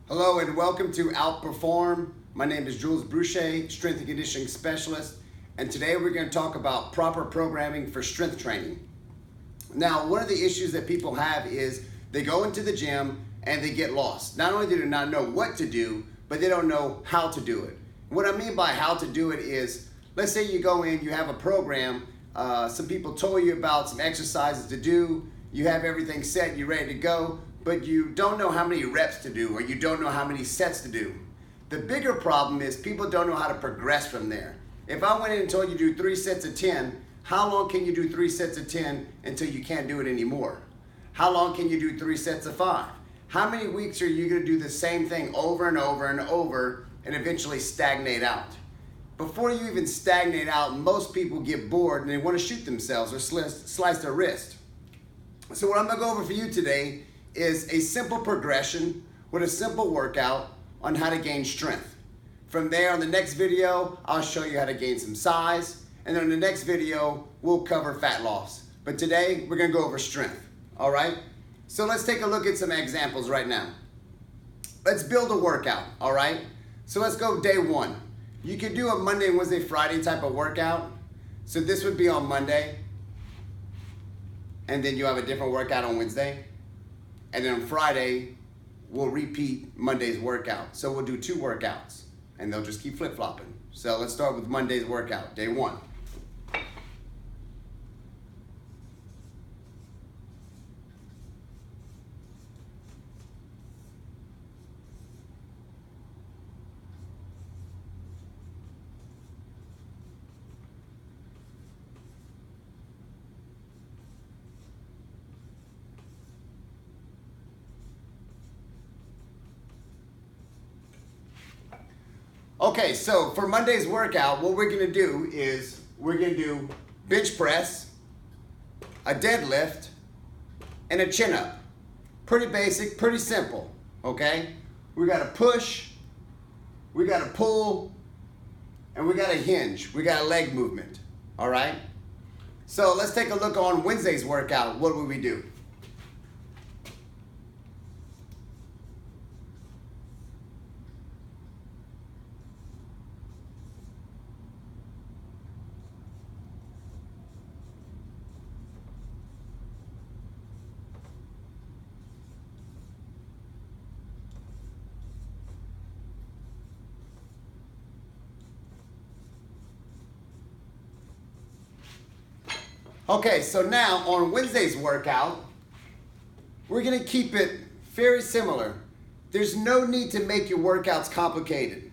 Hello and welcome to Outperform. My name is Jules Bruchet, Strength and Conditioning Specialist, and today we're going to talk about proper programming for strength training. Now, one of the issues that people have is they go into the gym and they get lost. Not only do they not know what to do, but they don't know how to do it. What I mean by how to do it is, let's say you go in, you have a program, some people told you about some exercises to do, you have everything set, you're ready to go, but you don't know how many reps to do or you don't know how many sets to do. The bigger problem is people don't know how to progress from there. If I went in and told you to do 3 sets of 10, how long can you do 3 sets of 10 until you can't do it anymore? How long can you do 3 sets of 5? How many weeks are you going to do the same thing over and over and over and eventually stagnate out? Before you even stagnate out, most people get bored and they want to shoot themselves or slice their wrist. So what I'm going to go over for you today is a simple progression with a simple workout on how to gain strength. From there, on the next video, I'll show you how to gain some size, and then in the next video, we'll cover fat loss. But today, we're gonna go over strength, all right? So let's take a look at some examples right now. Let's build a workout, all right? So let's go day 1. You could do a Monday, Wednesday, Friday type of workout. So this would be on Monday, and then you have a different workout on Wednesday. And then on Friday, we'll repeat Monday's workout. So we'll do 2 workouts and they'll just keep flip-flopping. So let's start with Monday's workout, day 1. Okay, so for Monday's workout, what we're gonna do is we're gonna do bench press, a deadlift, and a chin up. Pretty basic, pretty simple, okay? We got a push, we got a pull, and we got a hinge. We got a leg movement, all right? So let's take a look on Wednesday's workout. What will we do? Okay, so now on Wednesday's workout, we're gonna keep it very similar. There's no need to make your workouts complicated.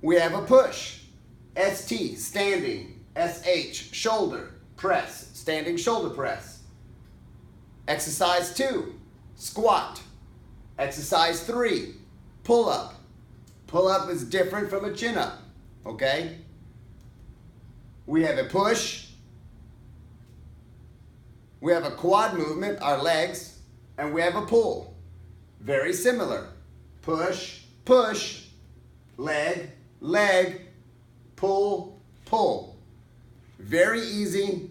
We have a push, ST, standing, SH, shoulder, press, standing shoulder press. Exercise 2, squat. Exercise 3, pull up. Pull up is different from a chin up, okay? We have a push, we have a quad movement, our legs, and we have a pull. Very similar. Push, push, leg, leg, pull, pull. Very easy,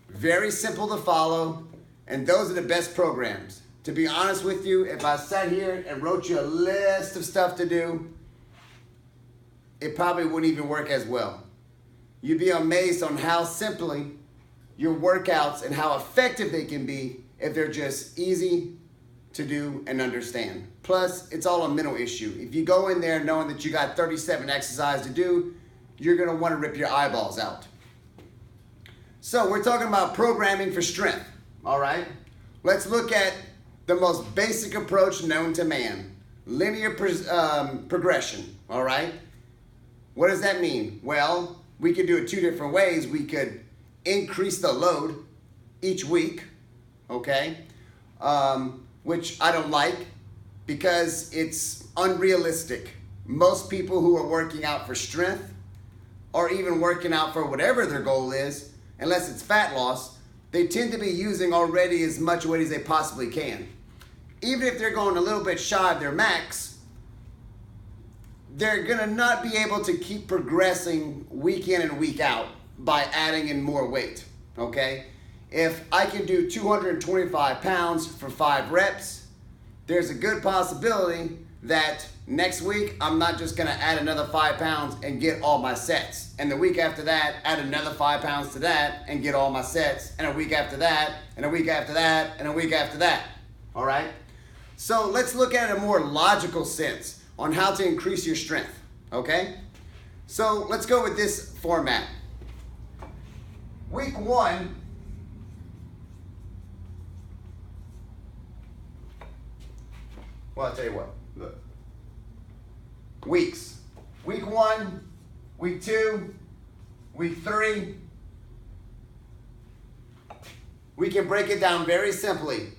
very simple to follow, and those are the best programs. To be honest with you, if I sat here and wrote you a list of stuff to do, it probably wouldn't even work as well. You'd be amazed on how simply your workouts and how effective they can be if they're just easy to do and understand. Plus, it's all a mental issue. If you go in there knowing that you got 37 exercises to do, you're gonna wanna rip your eyeballs out. So we're talking about programming for strength, all right? Let's look at the most basic approach known to man, linear progression, all right? What does that mean? Well, we could do it 2 different ways. We could increase the load each week, okay? Which I don't like because it's unrealistic. Most people who are working out for strength or even working out for whatever their goal is, unless it's fat loss, they tend to be using already as much weight as they possibly can. Even if they're going a little bit shy of their max, they're gonna not be able to keep progressing week in and week out by adding in more weight, okay? If I can do 225 pounds for 5 reps, there's a good possibility that next week I'm not just gonna add another 5 pounds and get all my sets. And the week after that, add another 5 pounds to that and get all my sets. And a week after that, and a week after that, and a week after that. All right? So let's look at a more logical sense on how to increase your strength. Okay? So let's go with this format. Week 1, well, I'll tell you what. Look. Weeks. Week 1, week 2, week 3. We can break it down very simply.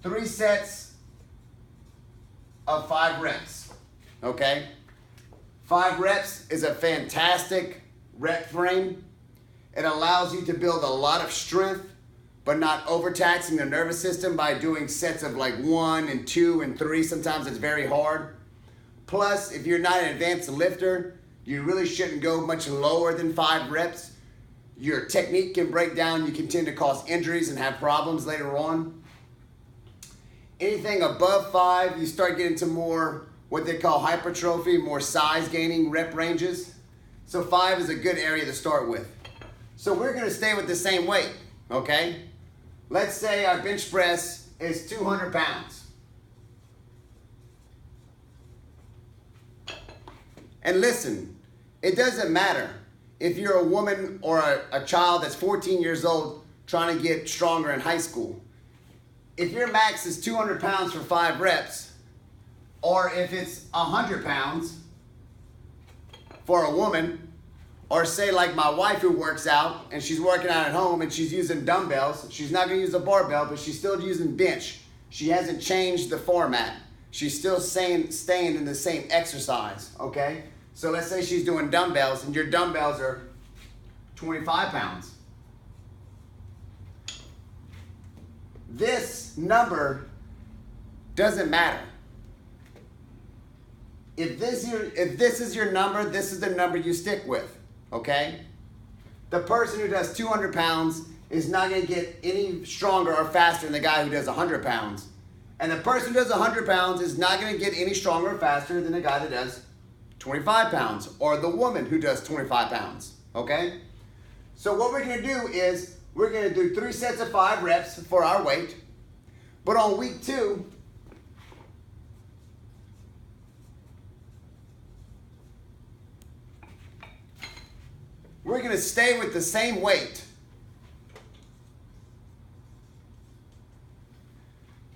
3 sets of 5 reps. Okay? 5 reps is a fantastic rep frame. It allows you to build a lot of strength, but not overtaxing the nervous system by doing sets of like 1 and 2 and 3. Sometimes it's very hard. Plus, if you're not an advanced lifter, you really shouldn't go much lower than 5 reps. Your technique can break down. You can tend to cause injuries and have problems later on. Anything above 5, you start getting to more what they call hypertrophy, more size gaining rep ranges. So 5 is a good area to start with. So we're gonna stay with the same weight, okay? Let's say our bench press is 200 pounds. And listen, it doesn't matter if you're a woman or a child that's 14 years old trying to get stronger in high school. If your max is 200 pounds for 5 reps, or if it's 100 pounds for a woman, or say like my wife who works out and she's working out at home and she's using dumbbells, she's not gonna use a barbell, but she's still using bench. She hasn't changed the format. She's still staying in the same exercise, okay? So let's say she's doing dumbbells and your dumbbells are 25 pounds. This number doesn't matter. If this is your number, this is the number you stick with, okay? The person who does 200 pounds is not gonna get any stronger or faster than the guy who does 100 pounds. And the person who does 100 pounds is not gonna get any stronger or faster than the guy that does 25 pounds or the woman who does 25 pounds, okay? So what we're gonna do is we're gonna do 3 sets of 5 reps for our weight. But on week 2, we're gonna stay with the same weight,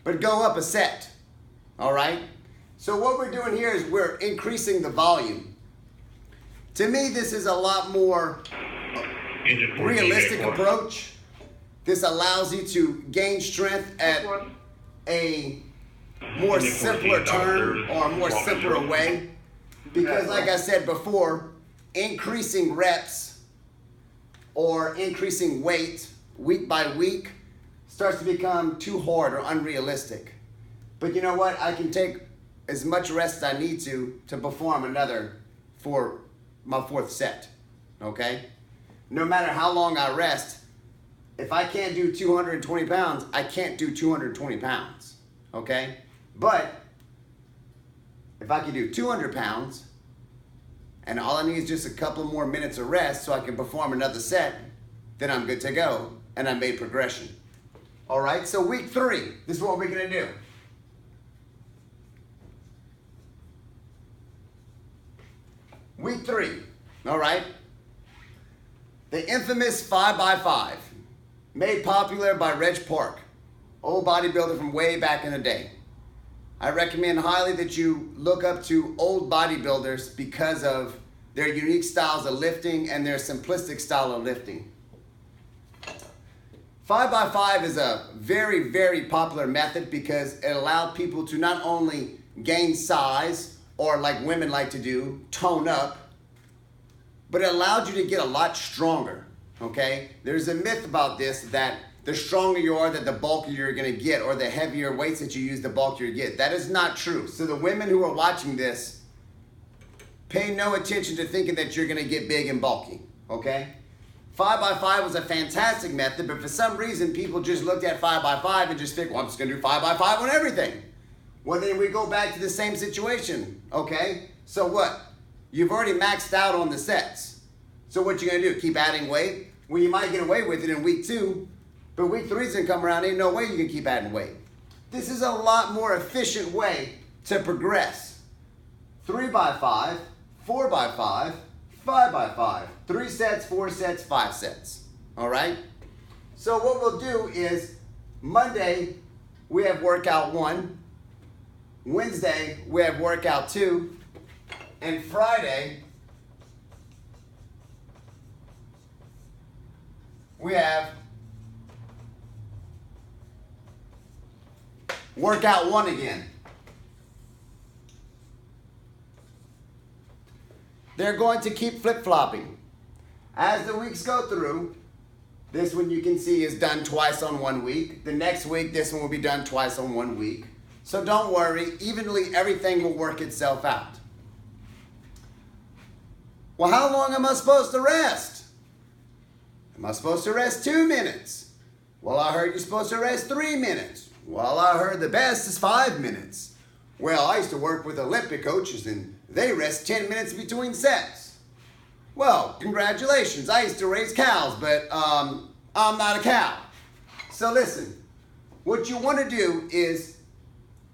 but go up a set, all right? So what we're doing here is we're increasing the volume. To me, this is a lot more realistic approach. This allows you to gain strength at a more simpler term or a more simpler way. Because like I said before, increasing reps or increasing weight week by week starts to become too hard or unrealistic. But you know what? I can take as much rest as I need to perform another for my 4th set, okay? No matter how long I rest, if I can't do 220 pounds, I can't do 220 pounds, okay? But if I can do 200 pounds, and all I need is just a couple more minutes of rest so I can perform another set, then I'm good to go, and I made progression. All right, so week 3, this is what we're gonna do. Week 3, all right? The infamous 5x5, made popular by Reg Park, old bodybuilder from way back in the day. I recommend highly that you look up to old bodybuilders because of their unique styles of lifting and their simplistic style of lifting. 5x5 is a very, very popular method because it allowed people to not only gain size, or like women like to do, tone up, but it allowed you to get a lot stronger, okay? There's a myth about this that the stronger you are, that the bulkier you're gonna get, or the heavier weights that you use, the bulkier you get. That is not true. So the women who are watching this, pay no attention to thinking that you're gonna get big and bulky, okay? 5x5 was a fantastic method, but for some reason people just looked at 5x5 and just figured, well, I'm just gonna do 5x5 on everything. Well, then we go back to the same situation, okay? So what? You've already maxed out on the sets. So what you gonna do? Keep adding weight? Well, you might get away with it in week 2, but week 3's gonna come around, ain't no way you can keep adding weight. This is a lot more efficient way to progress. 3x5, 4x5, 5x5, 3 sets, 4 sets, 5 sets, all right? So what we'll do is Monday, we have workout 1, Wednesday, we have workout 2, and Friday, we have workout 1 again. They're going to keep flip-flopping. As the weeks go through, this one you can see is done twice on 1 week. The next week, this one will be done twice on 1 week. So don't worry, evenly everything will work itself out. Well, how long am I supposed to rest? Am I supposed to rest 2 minutes? Well, I heard you're supposed to rest 3 minutes. Well, I heard the best is 5 minutes. Well, I used to work with Olympic coaches and they rest 10 minutes between sets. Well, congratulations. I used to raise cows, but I'm not a cow. So listen, what you want to do is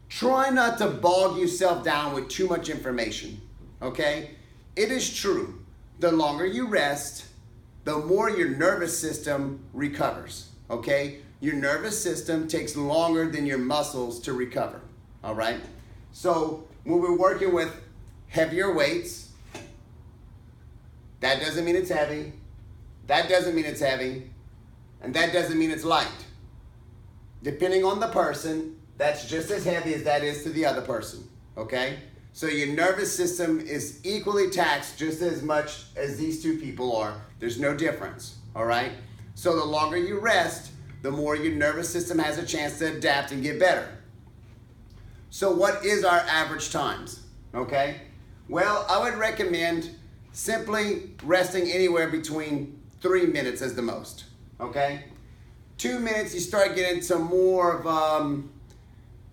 try not to bog yourself down with too much information, okay? It is true, the longer you rest, the more your nervous system recovers, okay? Your nervous system takes longer than your muscles to recover, all right? So when we're working with heavier weights, that doesn't mean it's heavy, that doesn't mean it's heavy, and that doesn't mean it's light. Depending on the person, that's just as heavy as that is to the other person, okay? So your nervous system is equally taxed just as much as these two people are. There's no difference, all right? So the longer you rest, the more your nervous system has a chance to adapt and get better. So what is our average times, okay? Well, I would recommend simply resting anywhere between 3 minutes as the most, okay? 2 minutes, you start getting some more of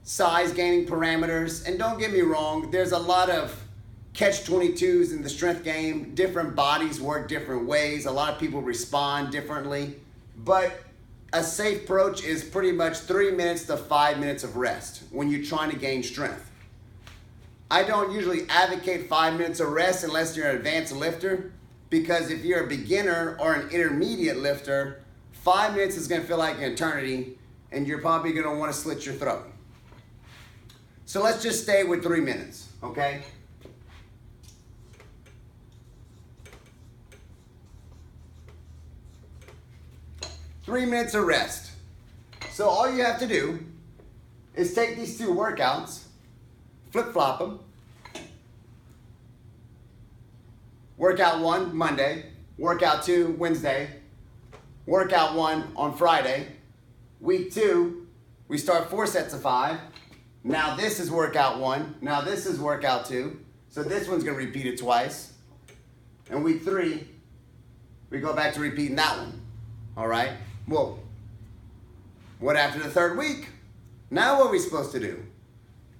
size gaining parameters. And don't get me wrong, there's a lot of catch-22s in the strength game. Different bodies work different ways. A lot of people respond differently. But a safe approach is pretty much 3 minutes to 5 minutes of rest when you're trying to gain strength. I don't usually advocate 5 minutes of rest unless you're an advanced lifter, because if you're a beginner or an intermediate lifter, 5 minutes is going to feel like an eternity and you're probably going to want to slit your throat. So let's just stay with 3 minutes, okay? Three minutes of rest. So all you have to do is take these 2 workouts, flip-flop them. Workout 1, Monday. Workout 2, Wednesday. Workout 1 on Friday. Week 2, we start 4 sets of 5. Now this is workout 1. Now this is workout 2. So this one's going to repeat it twice. And week 3, we go back to repeating that one. All right? Well, what after the 3rd week? Now what are we supposed to do?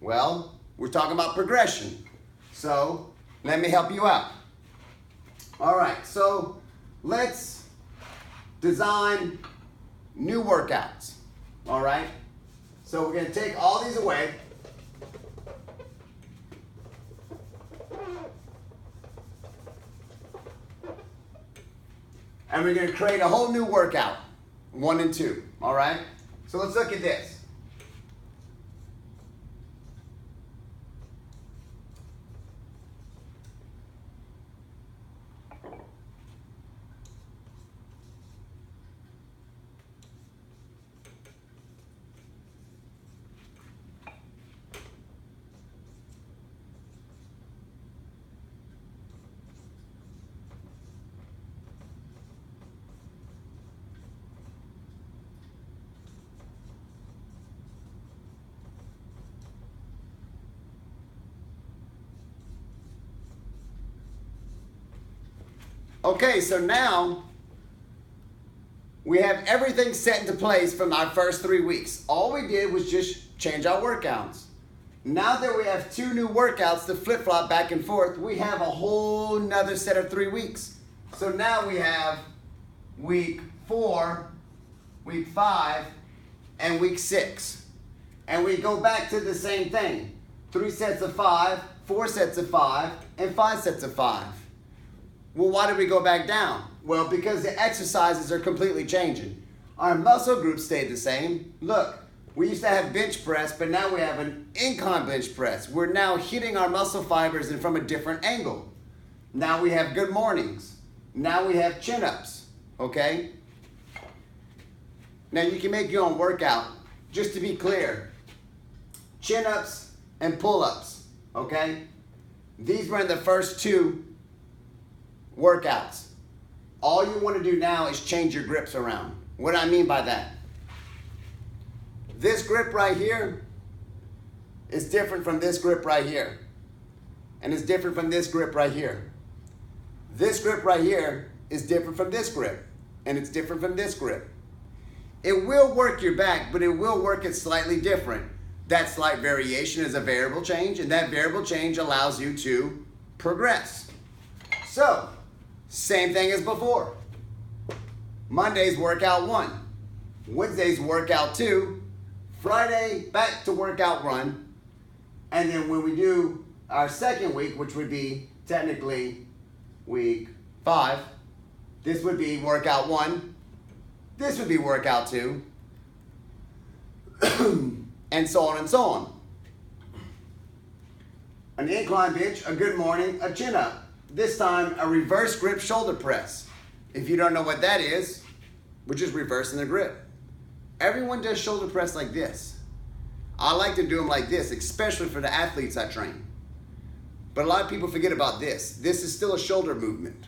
Well, we're talking about progression. So let me help you out. All right, so let's design new workouts. All right? So we're going to take all these away. And we're going to create a whole new workout, 1 and 2, all right? So let's look at this. Okay, so now We have everything set into place from our first 3 weeks. All we did was just change our workouts. Now that we have 2 new workouts to flip-flop back and forth, we have a whole nother set of 3 weeks. So now we have week 4, week 5, and week 6. And we go back to the same thing. 3 sets of 5, 4 sets of 5, and 5 sets of 5. Well, why did we go back down? Well, because the exercises are completely changing. Our muscle groups stayed the same. Look, we used to have bench press, but now we have an incline bench press. We're now hitting our muscle fibers and from a different angle. Now we have good mornings. Now we have chin-ups, okay? Now you can make your own workout. Just to be clear, chin-ups and pull-ups, okay? These were in the first 2 workouts. All you want to do now is change your grips around. What do I mean by that? This grip right here is different from this grip right here. And it's different from this grip right here. This grip right here is different from this grip. And it's different from this grip. It will work your back, but it will work it slightly different. That slight variation is a variable change, and that variable change allows you to progress. So, same thing as before. Monday's workout 1. Wednesday's workout 2. Friday, back to workout 1. And then when we do our second week, which would be technically week 5, this would be workout 1. This would be workout 2. And so on and so on. An incline bench, a good morning, a chin-up. This time, a reverse grip shoulder press. If you don't know what that is, we're just reversing the grip. Everyone does shoulder press like this. I like to do them like this, especially for the athletes I train. But a lot of people forget about this. This is still a shoulder movement.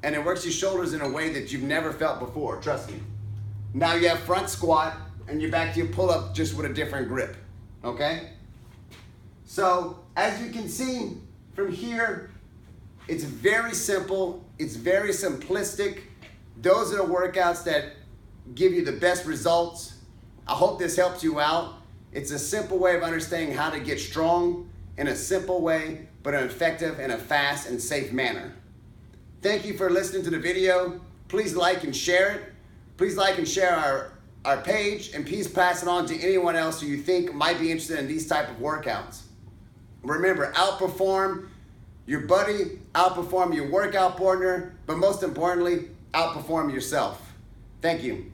And it works your shoulders in a way that you've never felt before, trust me. Now you have front squat, and you're back to your pull-up just with a different grip, okay? So, as you can see from here, it's very simple, it's very simplistic. Those are the workouts that give you the best results. I hope this helps you out. It's a simple way of understanding how to get strong in a simple way, but an effective and a fast and safe manner. Thank you for listening to the video. Please like and share it. Please like and share our page, and please pass it on to anyone else who you think might be interested in these type of workouts. Remember, outperform your buddy, outperform your workout partner, but most importantly, outperform yourself. Thank you.